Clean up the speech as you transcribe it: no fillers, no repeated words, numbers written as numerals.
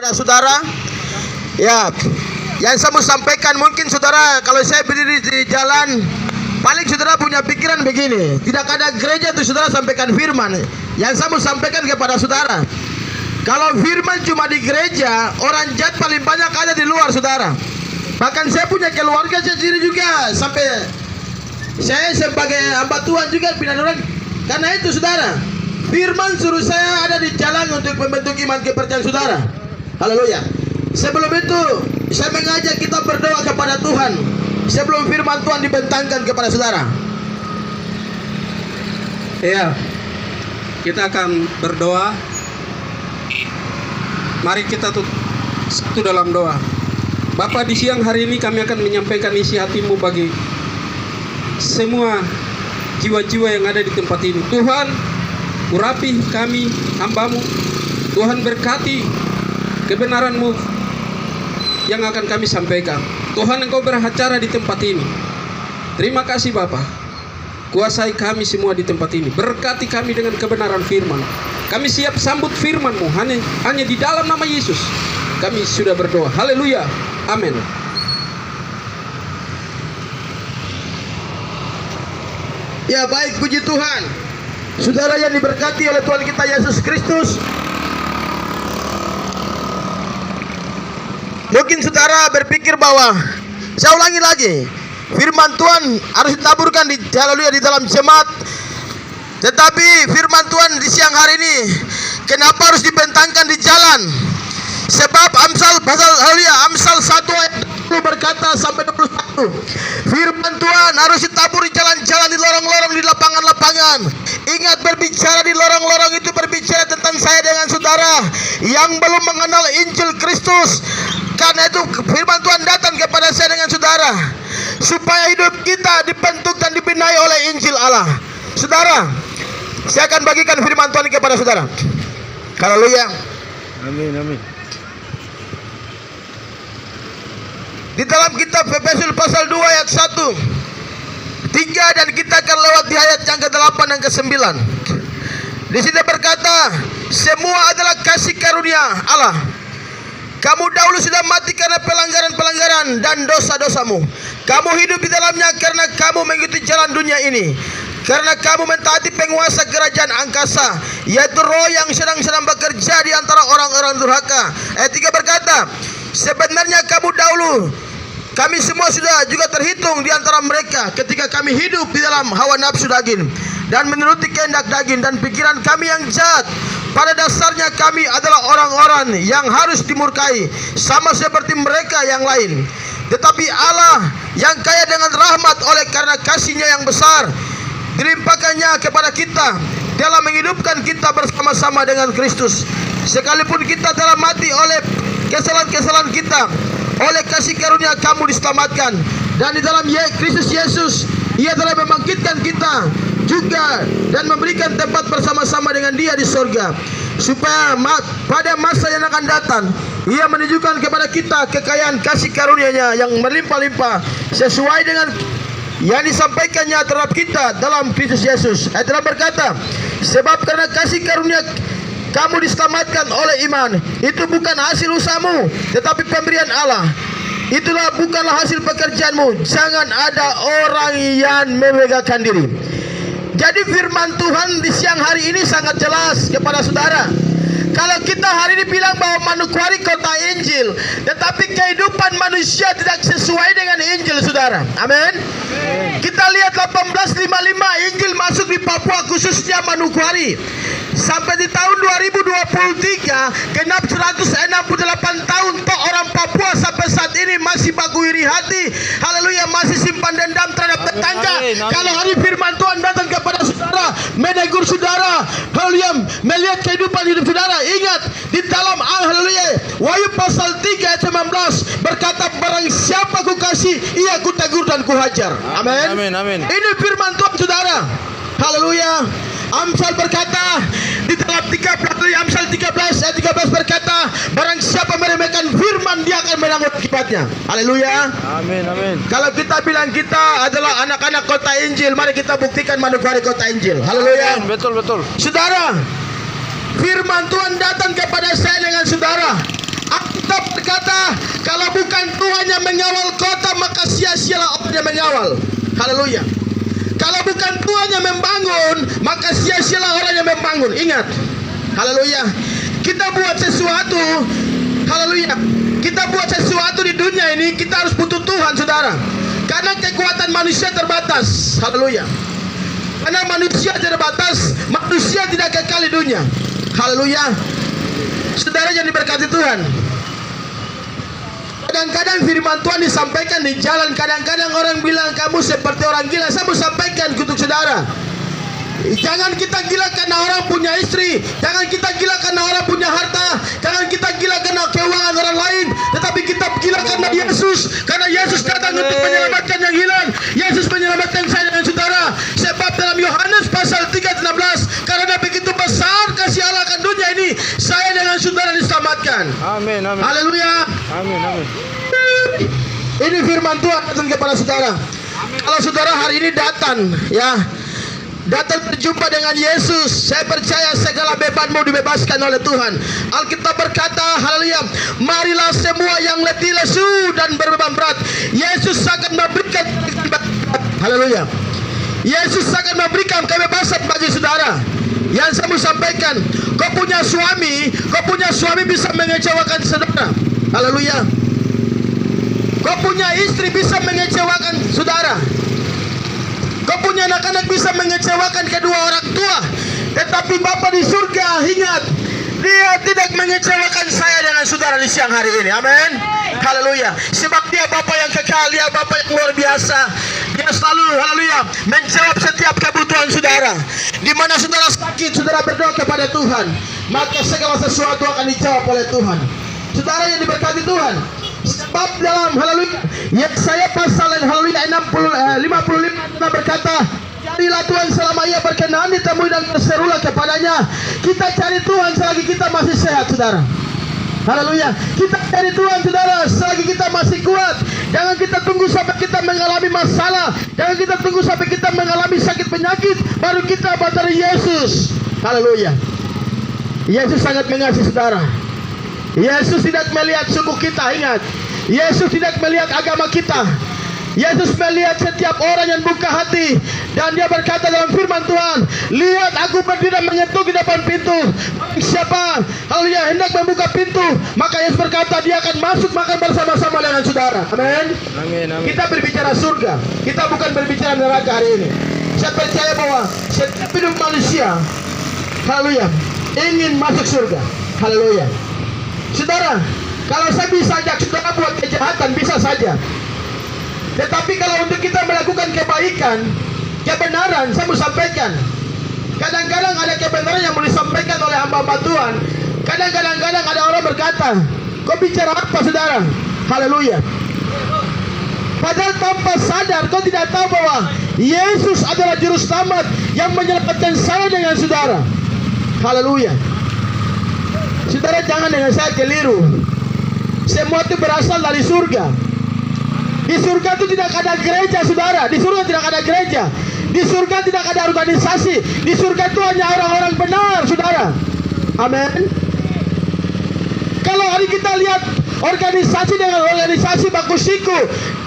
kepada saudara. Ya, yang saya mau sampaikan, mungkin saudara kalau saya berdiri di jalan, paling saudara punya pikiran begini, tidak ada gereja itu saudara sampaikan firman. Yang saya mau sampaikan kepada saudara, kalau firman cuma di gereja, orang jahat paling banyak ada di luar saudara. Bahkan saya punya keluarga saya sendiri juga, sampai saya sebagai hamba Tuhan juga pindah orang. Karena itu saudara, firman suruh saya ada di jalan untuk membentuk iman kepercayaan saudara. Haleluya. Sebelum itu saya mengajak kita berdoa kepada Tuhan sebelum firman Tuhan dibentangkan kepada saudara. Ya, kita akan berdoa. Mari kita tutup dalam doa. Bapa, di siang hari ini kami akan menyampaikan isi hatimu bagi semua jiwa-jiwa yang ada di tempat ini. Tuhan, urapi kami hambamu. Tuhan, berkati kebenaranmu yang akan kami sampaikan. Tuhan, Engkau berbicara di tempat ini. Terima kasih Bapa. Kuasai kami semua di tempat ini. Berkati kami dengan kebenaran firman. Kami siap sambut firman-Mu. Hanya di dalam nama Yesus kami sudah berdoa. Haleluya. Amin. Ya, baik, puji Tuhan. Saudara yang diberkati oleh Tuhan kita Yesus Kristus, mungkin saudara berpikir bahwa, saya ulangi lagi, firman Tuhan harus ditaburkan di dalam jemaat. Tetapi firman Tuhan di siang hari ini kenapa harus dibentangkan di jalan? Sebab Amsal 1 ayat 20 berkata sampai 21, firman Tuhan harus ditabur di jalan-jalan, di lorong-lorong, di lapangan-lapangan. Ingat, berbicara di lorong-lorong itu berbicara tentang saya dengan saudara yang belum mengenal Injil Kristus. Karena itu firman Tuhan datang kepada saya dengan saudara supaya hidup kita dibentuk dan dibenahi oleh Injil Allah. Saudara, saya akan bagikan firman Tuhan kepada saudara. Haleluya. Amin, amin. Di dalam kitab Efesus pasal 2 ayat 1, 3, dan kita akan lewat di ayat yang ke-8 dan ke-9. Di sini berkata, semua adalah kasih karunia Allah. Kamu dahulu sudah mati karena pelanggaran-pelanggaran dan dosa-dosamu. Kamu hidup di dalamnya karena kamu mengikuti jalan dunia ini. Karena kamu mentaati penguasa kerajaan angkasa, yaitu roh yang sedang bekerja di antara orang-orang durhaka. Ayat 3 berkata, sebenarnya kamu dahulu, kami semua sudah juga terhitung di antara mereka ketika kami hidup di dalam hawa nafsu daging dan menuruti kehendak daging dan pikiran kami yang jahat. Pada dasarnya kami adalah orang-orang yang harus dimurkai, sama seperti mereka yang lain. Tetapi Allah yang kaya dengan rahmat oleh karena kasih-Nya yang besar, dilimpahkannya kepada kita dalam menghidupkan kita bersama-sama dengan Kristus. Sekalipun kita telah mati oleh kesalahan-kesalahan kita, oleh kasih karunia kamu diselamatkan. Dan di dalam Kristus Yesus Ia telah membangkitkan kita juga dan memberikan tempat bersama-sama dengan Dia di sorga, supaya pada masa yang akan datang Ia menunjukkan kepada kita kekayaan kasih karunia-Nya yang melimpah-limpah sesuai dengan yang disampaikannya terhadap kita dalam Kristus Yesus. Ayat 3 berkata, sebab karena kasih karunia kamu diselamatkan oleh iman. Itu bukan hasil usahamu, tetapi pemberian Allah. Itulah bukanlah hasil pekerjaanmu. Jangan ada orang yang memegahkan diri. Jadi firman Tuhan di siang hari ini sangat jelas kepada saudara. Kalau kita hari ini bilang bahwa Manokwari kota Injil, tetapi kehidupan manusia tidak sesuai dengan Injil, saudara. Amin. Kita lihat 1855 Injil masuk di Papua, khususnya Manokwari. Sampai di tahun 2023 genap 168 tahun toh orang Papua sampai saat ini masih baku iri hati. Haleluya, masih simpan dendam terhadap tetangga. Kalau hari firman Tuhan datang kepada saudara, menegur saudara, haleluya, melihat kehidupan hidup saudara, ingat di dalam haleluya Wahyu pasal 3 ayat 19 berkata, barang siapa ku kasih ia ku tegur dan ku hajar. Amin. Amin, amin. Ini firman Tuhan saudara. Haleluya. Amsal berkata di dalam 13, Amsal 13 ayat 13 berkata, barang siapa meremehkan firman dia akan menanggung akibatnya. Haleluya. Amin, amin. Kalau kita bilang kita adalah anak-anak kota Injil, mari kita buktikan Manokwari kota Injil. Haleluya. Amin, betul, betul. Saudara, firman Tuhan datang kepada saya dengan saudara. Kalau bukan Tuhan yang mengawal kota, maka sia-sialah orang yang mengawal. Haleluya. Kalau bukan Tuhan yang membangun, maka sia-sialah orang yang membangun. Ingat. Haleluya. Kita buat sesuatu. Haleluya. Kita buat sesuatu di dunia ini, kita harus butuh Tuhan, saudara. Karena kekuatan manusia terbatas. Haleluya. Karena manusia terbatas, manusia tidak kekal di dunia. Haleluya. Saudara yang diberkati Tuhan. Kadang-kadang firman Tuhan disampaikan di jalan. Kadang-kadang orang bilang kamu seperti orang gila. Saya mau sampaikan untuk saudara, jangan kita gila karena orang punya istri. Jangan kita gila karena orang punya harta. Jangan kita gila karena keuangan orang lain. Tetapi kita gila karena Yesus. Karena Yesus datang untuk menyelamatkan yang hilang. Yesus menyelamatkan saya dan saudara. Sebab dalam Yohanes pasal 3:16, karena begitu besar kasih Allah akan dunia ini, saya dengan saudara diselamatkan. Amin, amin. Haleluya. Amin, amin. Ini firman Tuhan datang kepada saudara. Kalau saudara hari ini datang, ya, datang berjumpa dengan Yesus, saya percaya segala bebanmu dibebaskan oleh Tuhan. Alkitab berkata, haleluya, marilah semua yang letih lesu dan berbeban berat, Yesus akan memberikan, haleluya, Yesus akan memberikan kebebasan bagi saudara. Yang saya mau sampaikan, kau punya suami bisa mengecewakan saudara. Haleluya. Kau punya istri bisa mengecewakan saudara. Kau punya anak-anak bisa mengecewakan kedua orang tua. Tetapi Bapa di surga, ingat, Dia tidak mengecewakan saya dengan saudara di siang hari ini. Amin. Haleluya. Sebab Dia Bapa yang kekal, Dia Bapa yang luar biasa. Dia selalu, haleluya, menjawab setiap kebutuhan saudara. Di mana saudara sakit, saudara berdoa kepada Tuhan, maka segala sesuatu akan dijawab oleh Tuhan. Saudara yang diberkati Tuhan, sebab dalam, haleluya, Yesaya pasal, haleluya, 55 berkata, carilah Tuhan selama Ia berkenan, ditemui dan berserulah kepadanya. Kita cari Tuhan selagi kita masih sehat, saudara. Haleluya. Kita cari Tuhan, saudara, selagi kita masih kuat. Jangan kita tunggu sampai kita mengalami masalah. Jangan kita tunggu sampai kita mengalami sakit penyakit baru kita batari Yesus. Haleluya. Yesus sangat mengasihi saudara. Yesus tidak melihat suku kita, ingat. Yesus tidak melihat agama kita. Yesus melihat setiap orang yang buka hati. Dan Dia berkata dalam firman Tuhan, lihat aku berdiri mengetuk di depan pintu. Siapa, haleluya, hendak membuka pintu, maka Yesus berkata Dia akan masuk makan bersama-sama dengan saudara. Amin. Amin, amin. Kita berbicara surga, kita bukan berbicara neraka hari ini. Saya percaya bahwa setiap hidup manusia, haleluya, ingin masuk surga. Haleluya. Saudara, kalau saya bisa ajak saudara buat kejahatan, bisa saja. Tetapi kalau untuk kita melakukan kebaikan, kebenaran, saya mau sampaikan, kadang-kadang ada kebenaran yang mau disampaikan oleh hamba-hamba Tuhan. Kadang-kadang ada orang berkata, kau bicara apa saudara? Haleluya. Padahal tanpa sadar, kau tidak tahu bahwa Yesus adalah juru selamat yang menyelamatkan saya dengan saudara. Haleluya. Saudara jangan dengan saya keliru. Semua itu berasal dari surga. Di surga itu tidak ada gereja, saudara. Di surga tidak ada gereja. Di surga tidak ada organisasi. Di surga itu hanya orang-orang benar, saudara. Amin. Kalau hari kita lihat organisasi dengan organisasi baku siku,